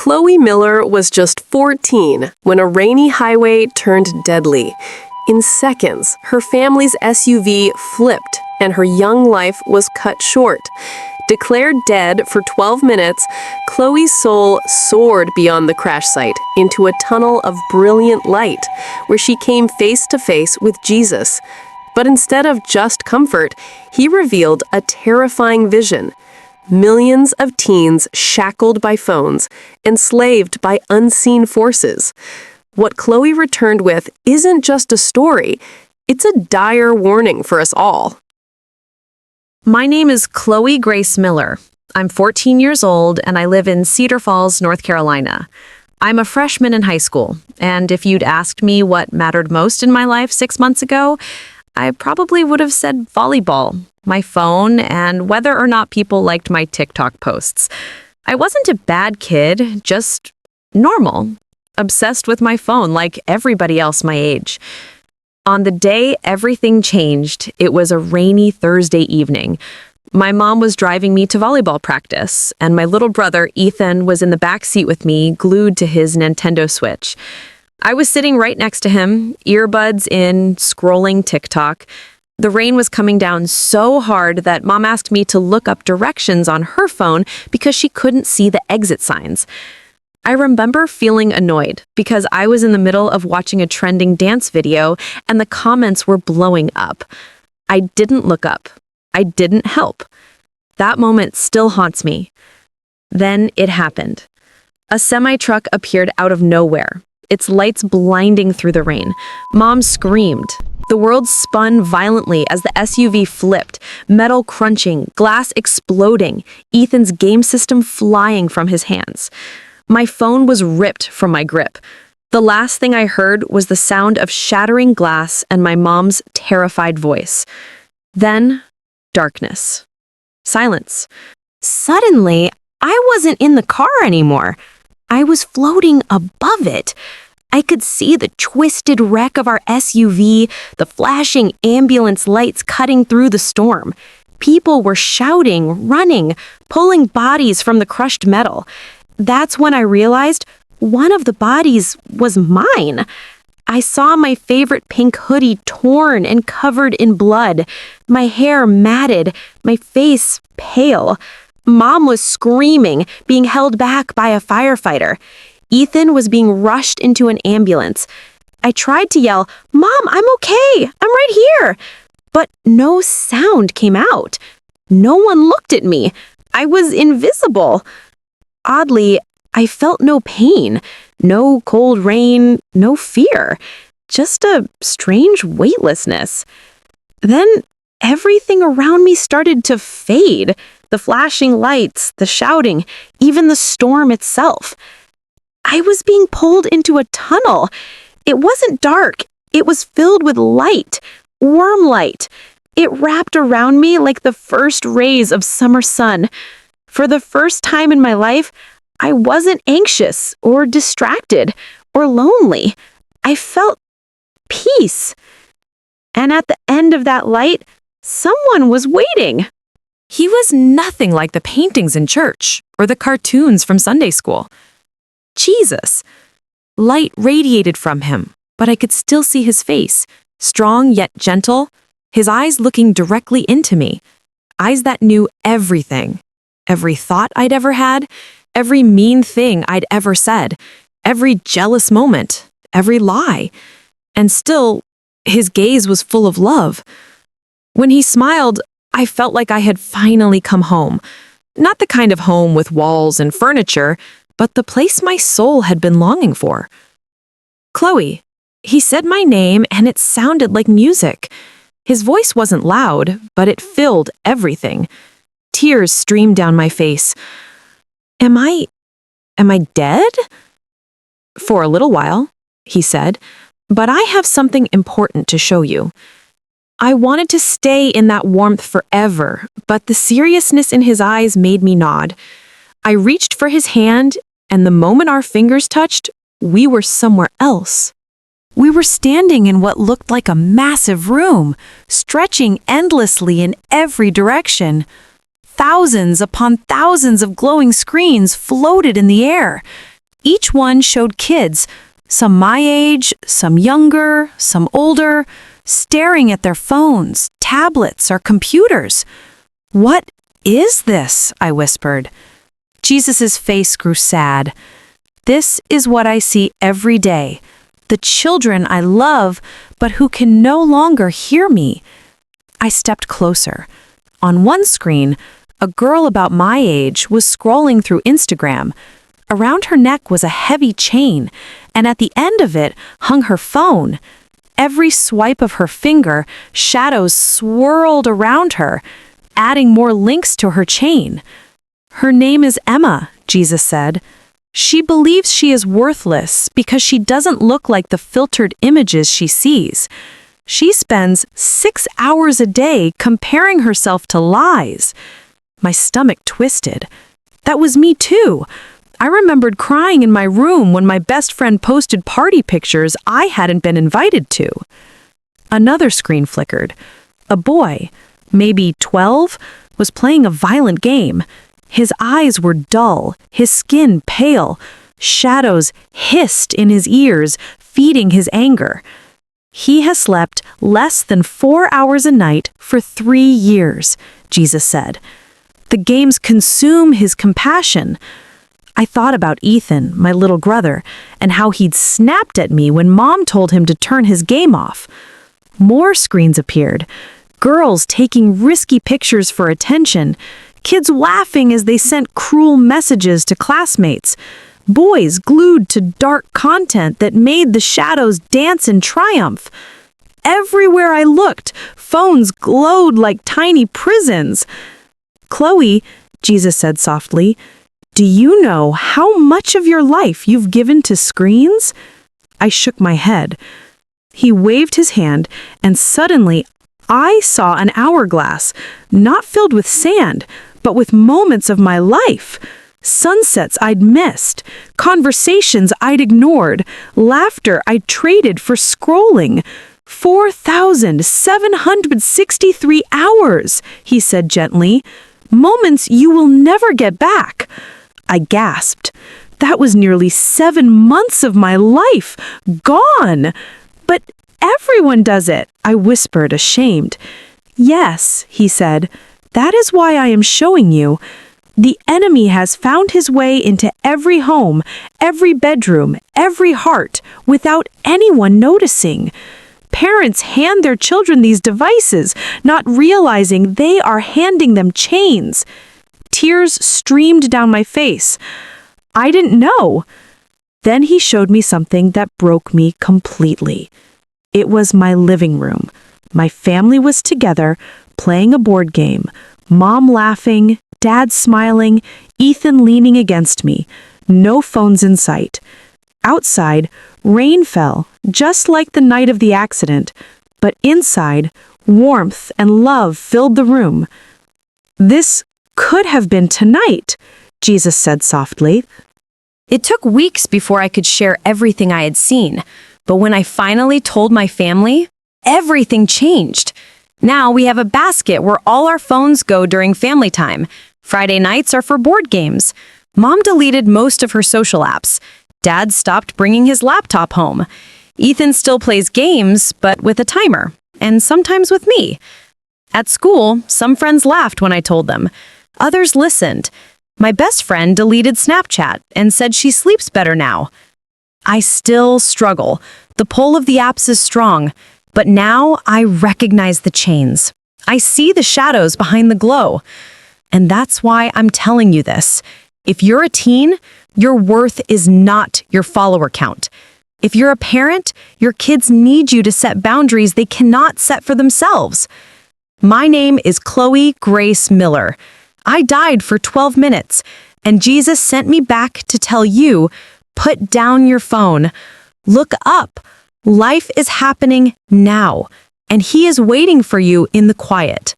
Chloe Miller was just 14 when a rainy highway turned deadly. In seconds, her family's SUV flipped and her young life was cut short. Declared dead for 12 minutes, Chloe's soul soared beyond the crash site into a tunnel of brilliant light, where she came face to face with Jesus. But instead of just comfort, he revealed a terrifying vision. Millions of teens shackled by phones, enslaved by unseen forces. What Chloe returned with isn't just a story, it's a dire warning for us all. My name is Chloe Grace Miller. I'm 14 years old and I live in Cedar Falls, North Carolina. I'm a freshman in high school, and if you'd asked me what mattered most in my life 6 months ago, I probably would have said volleyball, my phone, and whether or not people liked my TikTok posts. I wasn't a bad kid, just normal, obsessed with my phone like everybody else my age. On the day everything changed, it was a rainy Thursday evening. My mom was driving me to volleyball practice, and my little brother, Ethan, was in the back seat with me, glued to his Nintendo Switch. I was sitting right next to him, earbuds in, scrolling TikTok. The rain was coming down so hard that Mom asked me to look up directions on her phone because she couldn't see the exit signs. I remember feeling annoyed because I was in the middle of watching a trending dance video and the comments were blowing up. I didn't look up. I didn't help. That moment still haunts me. Then it happened. A semi-truck appeared out of nowhere, its lights blinding through the rain. Mom screamed. The world spun violently as the SUV flipped, metal crunching, glass exploding, Ethan's game system flying from his hands. My phone was ripped from my grip. The last thing I heard was the sound of shattering glass and my mom's terrified voice. Then, darkness. Silence. Suddenly, I wasn't in the car anymore. I was floating above it. I could see the twisted wreck of our SUV, the flashing ambulance lights cutting through the storm. People were shouting, running, pulling bodies from the crushed metal. That's when I realized one of the bodies was mine. I saw my favorite pink hoodie torn and covered in blood, my hair matted, my face pale. Mom was screaming, being held back by a firefighter. Ethan was being rushed into an ambulance. I tried to yell, "Mom, I'm okay, I'm right here." But no sound came out. No one looked at me. I was invisible. Oddly, I felt no pain, no cold rain, no fear, just a strange weightlessness. Then everything around me started to fade, the flashing lights, the shouting, even the storm itself. I was being pulled into a tunnel. It wasn't dark. It was filled with light, warm light. It wrapped around me like the first rays of summer sun. For the first time in my life, I wasn't anxious or distracted or lonely. I felt peace. And at the end of that light, someone was waiting. He was nothing like the paintings in church or the cartoons from Sunday school. Jesus. Light radiated from him, but I could still see his face, strong yet gentle, his eyes looking directly into me, eyes that knew everything. Every thought I'd ever had, every mean thing I'd ever said, every jealous moment, every lie. And still, his gaze was full of love. When he smiled, I felt like I had finally come home. Not the kind of home with walls and furniture, but the place my soul had been longing for. Chloe. He said my name and it sounded like music. His voice wasn't loud, but it filled everything. Tears streamed down my face. Am I dead? For a little while, he said, but I have something important to show you. I wanted to stay in that warmth forever, but the seriousness in his eyes made me nod. I reached for his hand, and the moment our fingers touched, we were somewhere else. We were standing in what looked like a massive room, stretching endlessly in every direction. Thousands upon thousands of glowing screens floated in the air, Each one showed kids, some my age, some younger, some older, staring at their phones, tablets, or computers. "What is this?" I whispered. Jesus' face grew sad. "This is what I see every day. The children I love, but who can no longer hear me." I stepped closer. On one screen, a girl about my age was scrolling through Instagram. Around her neck was a heavy chain, and at the end of it hung her phone. Every swipe of her finger, shadows swirled around her, adding more links to her chain. "Her name is Emma," Jesus said. "She believes she is worthless because she doesn't look like the filtered images she sees. She spends 6 hours a day comparing herself to lies." My stomach twisted. That was me too. I remembered crying in my room when my best friend posted party pictures I hadn't been invited to. Another screen flickered. A boy, maybe 12, was playing a violent game. His eyes were dull, his skin pale. Shadows hissed in his ears, feeding his anger. "He has slept less than 4 hours a night for 3 years, Jesus said. "The games consume his compassion." I thought about Ethan, my little brother, and how he'd snapped at me when Mom told him to turn his game off. More screens appeared. Girls taking risky pictures for attention. Kids laughing as they sent cruel messages to classmates. Boys glued to dark content that made the shadows dance in triumph. Everywhere I looked, phones glowed like tiny prisons. "Chloe," Jesus said softly, "do you know how much of your life you've given to screens?" I shook my head. He waved his hand, and suddenly I saw an hourglass, not filled with sand, but with moments of my life. Sunsets I'd missed, conversations I'd ignored, laughter I'd traded for scrolling. 4,763 hours, he said gently. "Moments you will never get back." I gasped. That was nearly 7 months of my life, gone. "But everyone does it," I whispered, ashamed. "Yes," he said, "that is why I am showing you. The enemy has found his way into every home, every bedroom, every heart, without anyone noticing. Parents hand their children these devices, not realizing they are handing them chains." Tears streamed down my face. I didn't know. Then he showed me something that broke me completely. It was my living room. My family was together, playing a board game. Mom laughing, Dad smiling, Ethan leaning against me. No phones in sight. Outside, rain fell, just like the night of the accident. But inside, warmth and love filled the room. "This could have been tonight," Jesus said softly. It took weeks before I could share everything I had seen, but when I finally told my family, everything changed. Now we have a basket where all our phones go during family time. Friday nights are for board games. Mom deleted most of her social apps. Dad stopped bringing his laptop home. Ethan still plays games, but with a timer, and sometimes with me. At school, some friends laughed when I told them. Others listened. My best friend deleted Snapchat and said she sleeps better now. I still struggle. The pull of the apps is strong, but now I recognize the chains. I see the shadows behind the glow. And that's why I'm telling you this. If you're a teen, your worth is not your follower count. If you're a parent, your kids need you to set boundaries they cannot set for themselves. My name is Chloe Grace Miller. I died for 12 minutes, and Jesus sent me back to tell you, put down your phone. Look up. Life is happening now, and He is waiting for you in the quiet.